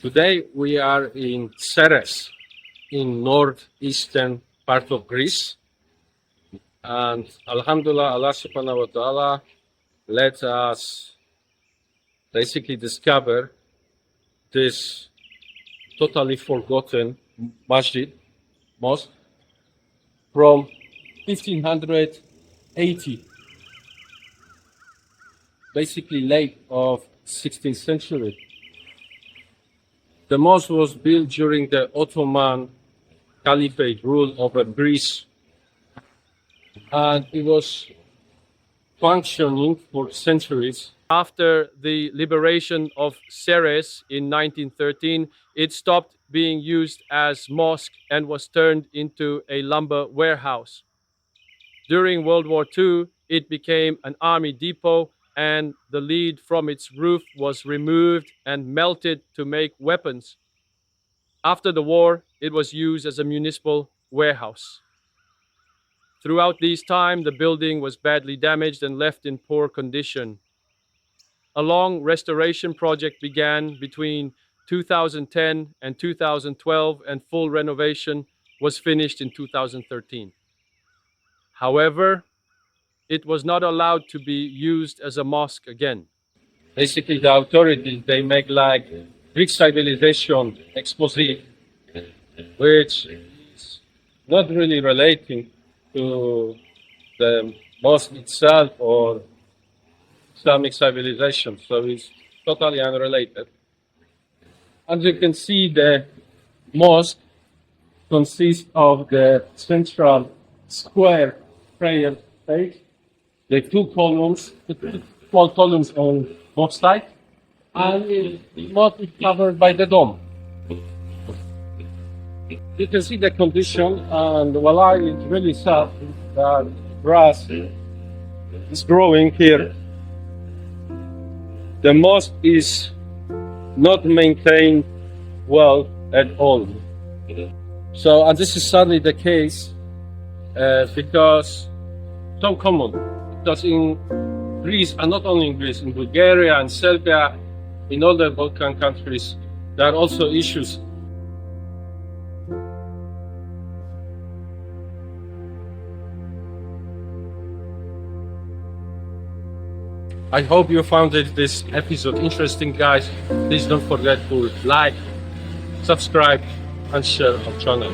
Today we are in Ceres, in northeastern part of Greece, and Alhamdulillah, Allah subhanahu wa ta'ala let us basically discover this totally forgotten mosque from 1580, basically late of 16th century. The mosque was built during the Ottoman Caliphate rule over Greece, and it was functioning for centuries. After the liberation of Ceres in 1913, it stopped being used as mosque and was turned into a lumber warehouse. During World War II, it became an army depot, and the lead from its roof was removed and melted to make weapons. After the war, it was used as a municipal warehouse. Throughout this time, the building was badly damaged and left in poor condition. A long restoration project began between 2010 and 2012, and full renovation was finished in 2013. However, it was not allowed to be used as a mosque again. Basically, the authorities, they make like Greek civilization exposé, which is not really relating to the mosque itself or Islamic civilization, so it's totally unrelated. As you can see, the mosque consists of the central square prayer space, the two columns, the two small columns on both sides, and the mosque is covered by the dome. You can see the condition, and voila, it's really sad that grass is growing here. The mosque is not maintained well at all. So, and this is sadly the case because so common. Because in Greece, and not only in Greece, in Bulgaria and Serbia, in all the Balkan countries, there are also issues. I hope you found this episode interesting, guys. Please don't forget to like, subscribe, and share our channel.